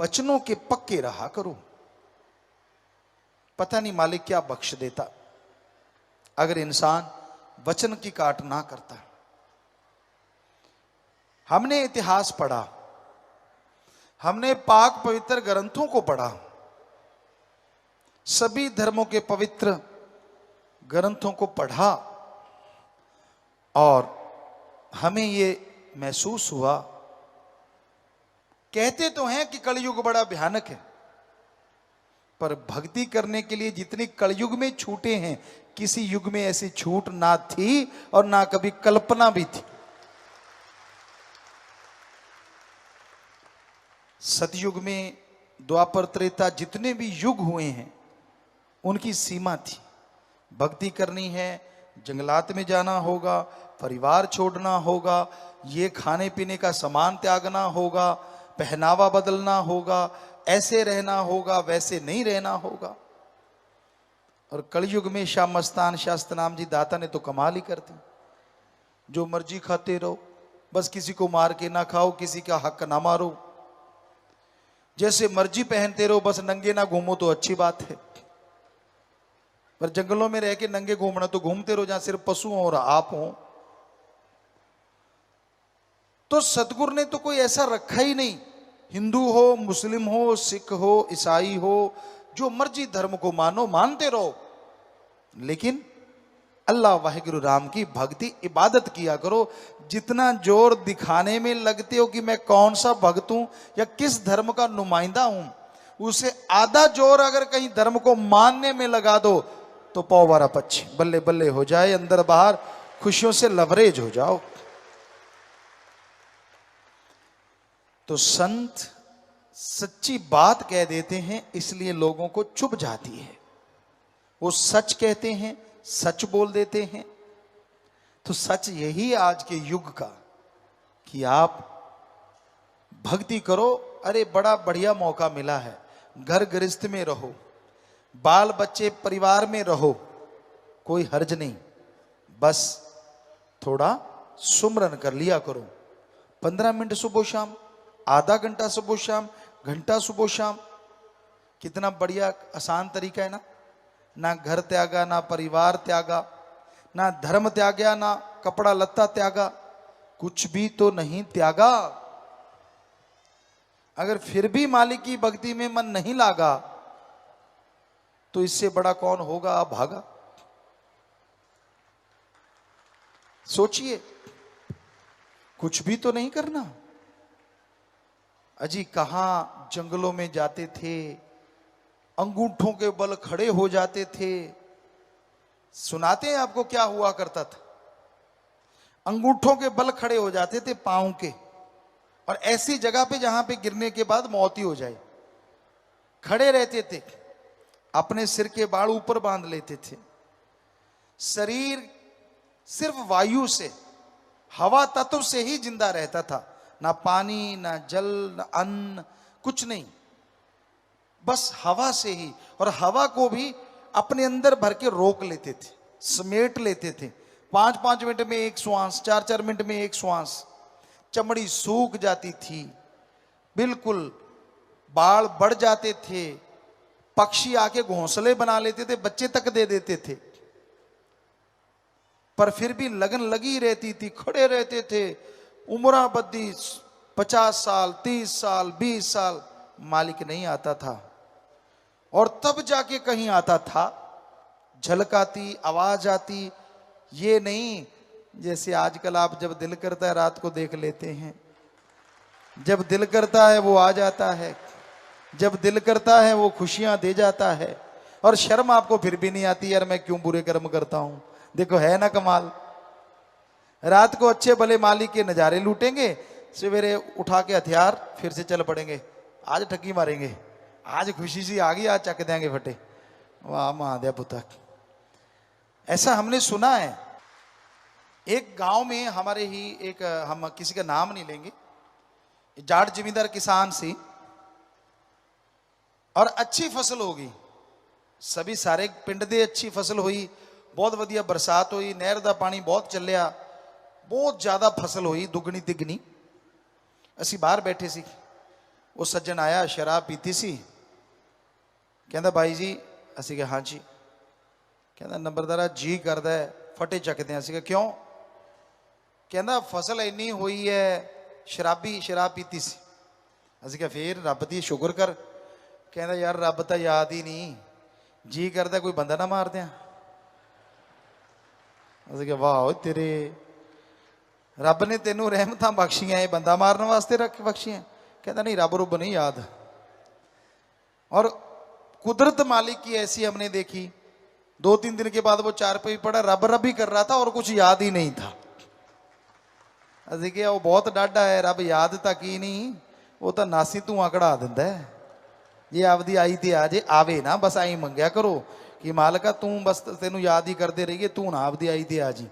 वचनों के पक्के रहा करो। पता नहीं मालिक क्या बख्श देता अगर इंसान वचन की काट ना करता। हमने इतिहास पढ़ा, हमने पाक पवित्र ग्रंथों को पढ़ा, सभी धर्मों के पवित्र ग्रंथों को पढ़ा और हमें ये महसूस हुआ, कहते तो हैं कि कलयुग बड़ा भयानक है, पर भक्ति करने के लिए जितनी कलयुग में छूटे हैं किसी युग में ऐसी छूट ना थी और ना कभी कल्पना भी थी। सतयुग में, द्वापर, त्रेता, जितने भी युग हुए हैं उनकी सीमा थी। भक्ति करनी है, जंगलात में जाना होगा, परिवार छोड़ना होगा, ये खाने पीने का सामान त्यागना होगा, पहनावा बदलना होगा, ऐसे रहना होगा, वैसे नहीं रहना होगा। और कलयुग में शाह मस्तान शास्त्रनाम जी दाता ने तो कमाल ही कर दी। जो मर्जी खाते रहो, बस किसी को मार के ना खाओ, किसी का हक ना मारो, जैसे मर्जी पहनते रहो, बस नंगे ना घूमो तो अच्छी बात है। पर जंगलों में रह के नंगे घूमना तो घूमते रहो जहां सिर्फ पशु हो और आप हो। तो सतगुरु ने तो कोई ऐसा रखा ही नहीं, हिंदू हो, मुस्लिम हो, सिख हो, ईसाई हो, जो मर्जी धर्म को मानो, मानते रहो, लेकिन अल्लाह वाहिगुरु राम की भक्ति इबादत किया करो। जितना जोर दिखाने में लगते हो कि मैं कौन सा भक्त हूं या किस धर्म का नुमाइंदा हूं, उसे आधा जोर अगर कहीं धर्म को मानने में लगा दो तो पौवारा पक्षी बल्ले बल्ले हो जाए, अंदर बाहर खुशियों से लवरेज हो जाओ। तो संत सच्ची बात कह देते हैं, इसलिए लोगों को चुभ जाती है। वो सच कहते हैं, सच बोल देते हैं। तो सच यही आज के युग का कि आप भक्ति करो। अरे बड़ा बढ़िया मौका मिला है, घर गृहस्थ में रहो, बाल बच्चे परिवार में रहो, कोई हर्ज नहीं, बस थोड़ा सुमरन कर लिया करो। 15 मिनट सुबह शाम, आधा घंटा सुबह शाम, घंटा सुबह शाम, कितना बढ़िया आसान तरीका है ना। ना घर त्यागा, ना परिवार त्यागा, ना धर्म त्यागा, ना कपड़ा लत्ता त्यागा, कुछ भी तो नहीं त्यागा। अगर फिर भी मालिक की भक्ति में मन नहीं लागा तो इससे बड़ा कौन होगा, आप भागा। सोचिए, कुछ भी तो नहीं करना। अजी कहां जंगलों में जाते थे, अंगूठों के बल खड़े हो जाते थे। सुनाते हैं आपको क्या हुआ करता था। अंगूठों के बल खड़े हो जाते थे पांव के, और ऐसी जगह पे जहां पे गिरने के बाद मौत ही हो जाए, खड़े रहते थे, अपने सिर के बाल ऊपर बांध लेते थे। शरीर सिर्फ वायु से, हवा तत्व से ही जिंदा रहता था, ना पानी, ना जल, ना अन्न, कुछ नहीं, बस हवा से ही। और हवा को भी अपने अंदर भर के रोक लेते थे, समेट लेते थे। 5-5 मिनट में एक श्वास, 4-4 मिनट में एक श्वास। चमड़ी सूख जाती थी, बिल्कुल बाल बढ़ जाते थे, पक्षी आके घोंसले बना लेते थे, बच्चे तक दे देते थे, पर फिर भी लगन लगी रहती थी, खड़े रहते थे। उम्र बद्दी 50 साल, 30 साल, 20 साल, मालिक नहीं आता था। और तब जाके कहीं आता था, झलक आती, आवाज आती। ये नहीं जैसे आजकल आप जब दिल करता है रात को देख लेते हैं, जब दिल करता है वो आ जाता है, जब दिल करता है वो खुशियां दे जाता है, और शर्म आपको फिर भी नहीं आती, यार मैं क्यों बुरे कर्म करता हूं। देखो है ना कमाल। रात को अच्छे भले मालिक के नजारे लूटेंगे, सवेरे उठा के हथियार फिर से चल पड़ेंगे, आज ठगी मारेंगे, आज खुशी सी आ गई, आज चक देंगे फटे। वाह महादेव पुतक। ऐसा हमने सुना है। एक गांव में हमारे ही एक, हम किसी का नाम नहीं लेंगे, जाट जमींदार किसान सी, और अच्छी फसल होगी, सभी सारे पिंड दे अच्छी फसल हुई, बहुत वधिया बरसात हुई, नहर दा पानी बहुत चलिया, बहुत ज्यादा फसल हुई, दुगनी तिगनी। असी बाहर बैठे सी, ਉਹ ਸੱਜਣ ਆਇਆ, ਸ਼ਰਾਬ ਪੀਤੀ ਸੀ। ਕਹਿੰਦਾ ਬਾਈ ਜੀ, ਅਸੀਂ ਕਿਹਾ ਹਾਂਜੀ। ਕਹਿੰਦਾ ਨੰਬਰਦਾਰਾ ਜੀ ਕਰਦਾ ਹੈ ਫਟੇ ਚੱਕਦੇ ਹਾਂ। ਅਸੀਂ ਕਿਹਾ ਕਿਉਂ? ਕਹਿੰਦਾ ਫਸਲ ਇੰਨੀ ਹੋਈ ਹੈ, ਸ਼ਰਾਬੀ ਸ਼ਰਾਬ ਪੀਤੀ ਸੀ। ਅਸੀਂ ਕਿਹਾ ਫੇਰ ਰੱਬ ਦੀ ਸ਼ੁਕਰ ਕਰ। ਕਹਿੰਦਾ ਯਾਰ ਰੱਬ ਤਾਂ ਯਾਦ ਹੀ ਨਹੀਂ, ਜੀ ਕਰਦਾ ਕੋਈ ਬੰਦਾ ਨਾ ਮਾਰ ਦਿਆਂ। ਅਸੀਂ ਕਿਹਾ ਵਾਹ ਓਏ ਤੇਰੇ, ਰੱਬ ਨੇ ਤੈਨੂੰ ਰਹਿਮਤਾਂ ਬਖਸ਼ੀਆਂ, ਇਹ ਬੰਦਾ ਮਾਰਨ ਵਾਸਤੇ ਰੱਖ ਬਖਸ਼ੀਆਂ? कहता नहीं, रब रुब नहीं याद। और कुदरत मालिक की ऐसी हमने देखी, 2-3 दिन के बाद वो 4 पे पड़ा, रब रब ही कर रहा था और कुछ याद ही नहीं था। ਅਸੀਂ ਕਿਹਾ ਉਹ ਬਹੁਤ ਡਾਢਾ ਹੈ, ਰੱਬ ਯਾਦ ਤਾਂ ਕੀ ਨਹੀਂ, ਉਹ ਤਾਂ ਨਾਸੀ ਧੂਆਂ ਕਢਾ ਦਿੰਦਾ ਹੈ। ਜੇ ਆਪਦੀ ਆਈ ਤੇ ਆ ਜੇ, ਆਵੇ ਨਾ ਬਸ ਐਂ ਮੰਗਿਆ ਕਰੋ ਕਿ ਮਾਲਕਾ ਤੂੰ ਬਸ ਤੈਨੂੰ ਯਾਦ ਹੀ ਕਰਦੇ ਰਹੀਏ, ਤੂੰ ਨਾ ਆਪਦੀ ਆਈ ਤੇ ਆ ਜੀ।